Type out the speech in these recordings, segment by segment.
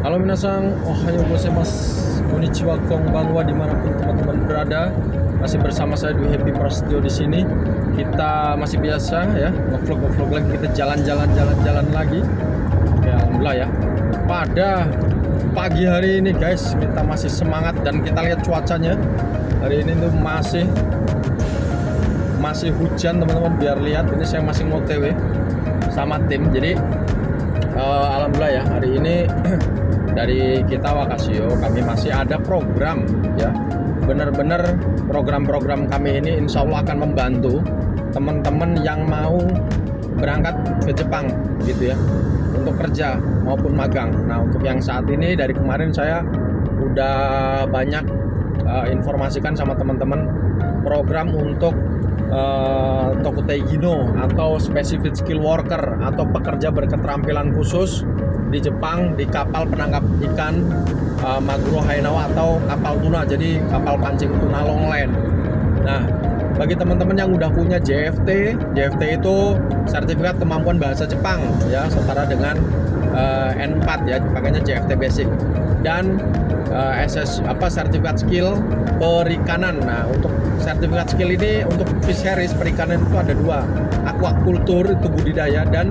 Halo minasang, ohayo gozaimasu, konnichiwa, konbanwa, dimanapun teman-teman berada. Masih bersama saya Dwi Happy Prasetyo di sini. Kita masih biasa ya, ngevlog lagi, kita jalan-jalan lagi. Ya alhamdulillah ya. Pada pagi hari ini guys, kita masih semangat dan kita lihat cuacanya. Hari ini tuh masih hujan teman-teman, biar lihat ini saya masih OTW sama tim. Jadi alhamdulillah ya, hari ini dari kita Wakasio kami masih ada program ya, benar-benar program-program kami ini insya Allah akan membantu teman-teman yang mau berangkat ke Jepang gitu ya, untuk kerja maupun magang. Nah untuk yang saat ini dari kemarin saya udah banyak informasikan sama teman-teman program untuk Tokuteigino atau Specific Skill Worker atau pekerja berketerampilan khusus di Jepang di kapal penangkap ikan Maguro Hainawa atau kapal tuna, jadi kapal pancing tuna longline. Nah bagi teman-teman yang udah punya JFT itu sertifikat kemampuan bahasa Jepang ya, setara dengan N4 ya, pakainya JFT Basic, dan sertifikat skill perikanan. Nah untuk sertifikat skill ini untuk fisheries perikanan itu ada dua, aquaculture itu budidaya, dan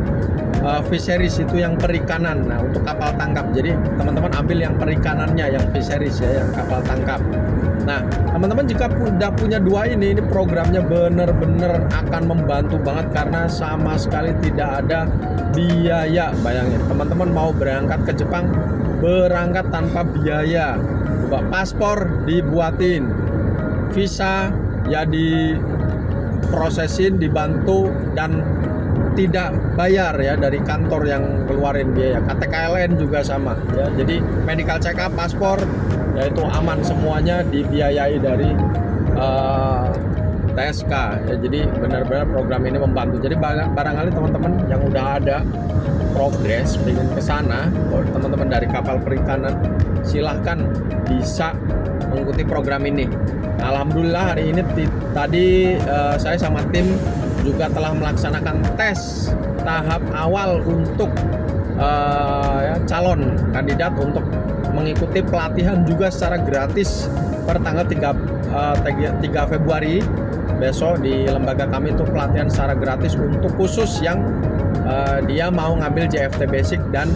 fisheries itu yang perikanan. Nah untuk kapal tangkap, jadi teman-teman ambil yang perikanannya, yang fisheries ya, yang kapal tangkap. Nah teman-teman jika udah punya dua ini programnya bener-bener akan membantu banget karena sama sekali tidak ada biaya. Bayangin teman-teman mau berangkat ke Jepang, berangkat tanpa biaya, paspor dibuatin, visa ya diprosesin, dibantu, dan tidak bayar ya dari kantor yang keluarin biaya. KTKLN juga sama ya, jadi medical check up, paspor ya itu aman, semuanya dibiayai dari TSK ya. Jadi benar-benar program ini membantu. Jadi barangkali teman-teman yang udah ada progres ingin ke sana, teman-teman dari kapal perikanan, silahkan bisa mengikuti program ini. Alhamdulillah hari ini tadi saya sama tim juga telah melaksanakan tes tahap awal untuk calon kandidat untuk mengikuti pelatihan juga secara gratis per tanggal 3 Februari besok di lembaga kami. Itu pelatihan secara gratis untuk khusus yang dia mau ngambil JFT Basic dan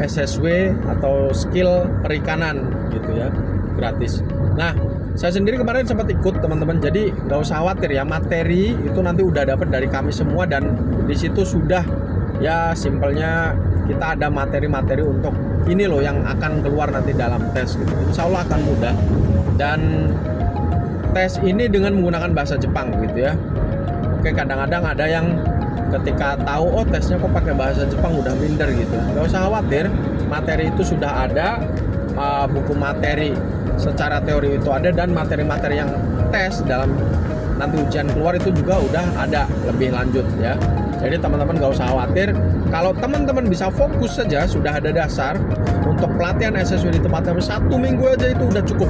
SSW atau skill perikanan gitu ya, gratis. Nah saya sendiri kemarin sempat ikut teman-teman, jadi nggak usah khawatir ya, materi itu nanti udah dapat dari kami semua, dan di situ sudah ya simpelnya kita ada materi-materi untuk ini loh yang akan keluar nanti dalam tes gitu. Insya Allah akan mudah, dan tes ini dengan menggunakan bahasa Jepang gitu ya. Oke, kadang-kadang ada yang ketika tahu tesnya kok pakai bahasa Jepang udah minder gitu. Nggak usah khawatir, materi itu sudah ada, buku materi secara teori itu ada, dan materi-materi yang tes dalam nanti ujian keluar itu juga udah ada lebih lanjut ya. Jadi teman-teman gak usah khawatir, kalau teman-teman bisa fokus saja, sudah ada dasar untuk pelatihan SSW di tempatnya. 1 minggu aja itu udah cukup,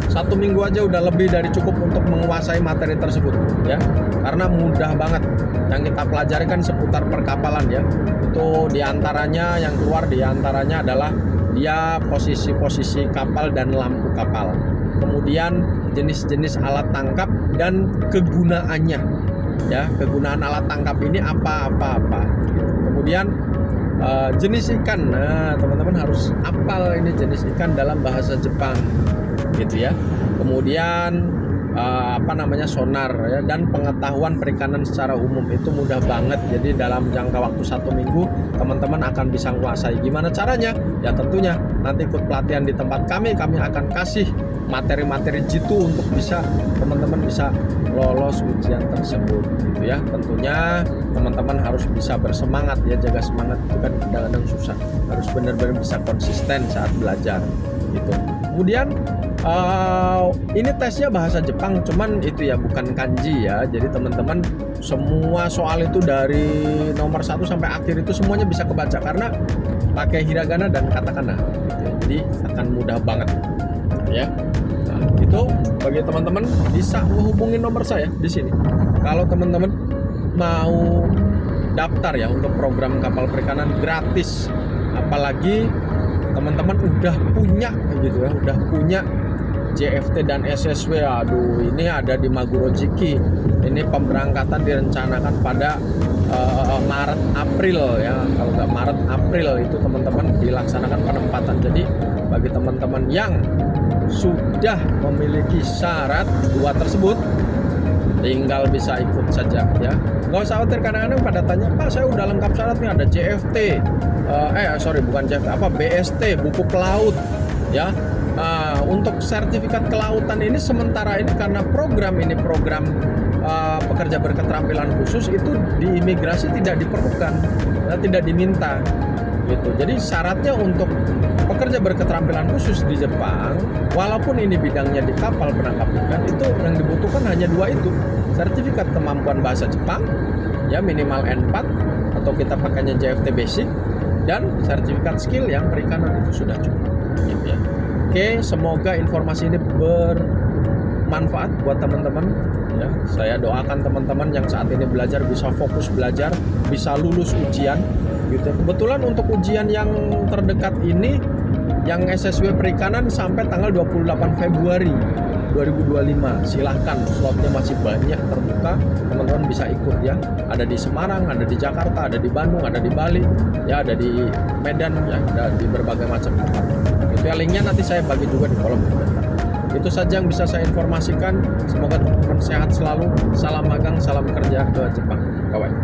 1 minggu aja udah lebih dari cukup untuk menguasai materi tersebut ya, karena mudah banget. Yang kita pelajari kan seputar perkapalan ya, itu diantaranya yang keluar diantaranya adalah dia posisi-posisi kapal dan lampu kapal, kemudian jenis-jenis alat tangkap dan kegunaannya ya, kegunaan alat tangkap ini apa, kemudian jenis ikan. Nah teman-teman harus hafal ini jenis ikan dalam bahasa Jepang gitu ya. Kemudian sonar ya, dan pengetahuan perikanan secara umum itu mudah banget. Jadi dalam jangka waktu 1 minggu teman-teman akan bisa menguasai. Gimana caranya? Ya tentunya nanti ikut pelatihan di tempat kami akan kasih materi-materi jitu untuk bisa teman-teman bisa lolos ujian tersebut gitu ya. Tentunya teman-teman harus bisa bersemangat ya, jaga semangat itu kan kadang-kadang susah, harus benar-benar bisa konsisten saat belajar gitu. Kemudian ini tesnya bahasa Jepang, cuman itu ya bukan kanji ya. Jadi teman-teman semua soal itu dari nomor 1 sampai akhir itu semuanya bisa kebaca karena pakai hiragana dan katakana gitu. Jadi akan mudah banget ya. Nah, itu bagi teman-teman bisa menghubungi nomor saya di sini. Kalau teman-teman mau daftar ya untuk program kapal perikanan gratis, apalagi teman-teman udah punya gitu ya, udah punya JFT dan SSW. Aduh, ini ada di Magurojiki. Ini pemberangkatan direncanakan pada Maret April ya. Kalau nggak Maret April itu teman-teman dilaksanakan penempatan. Jadi bagi teman-teman yang sudah memiliki syarat dua tersebut, tinggal bisa ikut saja ya. Nggak usah khawatir, kadang-kadang pada tanya, Pak saya udah lengkap syaratnya, ada JFT, bukan JFT, BST, buku pelaut ya. Untuk sertifikat kelautan ini sementara ini karena program pekerja berketerampilan khusus itu di imigrasi tidak diperlukan, ya, tidak diminta gitu. Jadi syaratnya untuk pekerja berketerampilan khusus di Jepang, walaupun ini bidangnya di kapal penangkap ikan, itu yang dibutuhkan hanya dua itu, sertifikat kemampuan bahasa Jepang ya minimal N4 atau kita pakainya JFT Basic, dan sertifikat skill yang perikanan itu sudah cukup gitu ya. Oke, semoga informasi ini bermanfaat buat teman-teman ya. Saya doakan teman-teman yang saat ini belajar bisa fokus belajar, bisa lulus ujian gitu. Kebetulan untuk ujian yang terdekat ini yang SSW perikanan sampai tanggal 28 Februari 2025. Silahkan, slotnya masih banyak terbuka, teman-teman bisa ikut ya. Ada di Semarang, ada di Jakarta, ada di Bandung, ada di Bali, ya ada di Medan, ya ada di berbagai macam tempat. Itu ya, linknya nanti saya bagi juga di kolom komentar. Itu saja yang bisa saya informasikan. Semoga teman-teman sehat selalu. Salam magang, salam kerja ke Jepang. Bye-bye.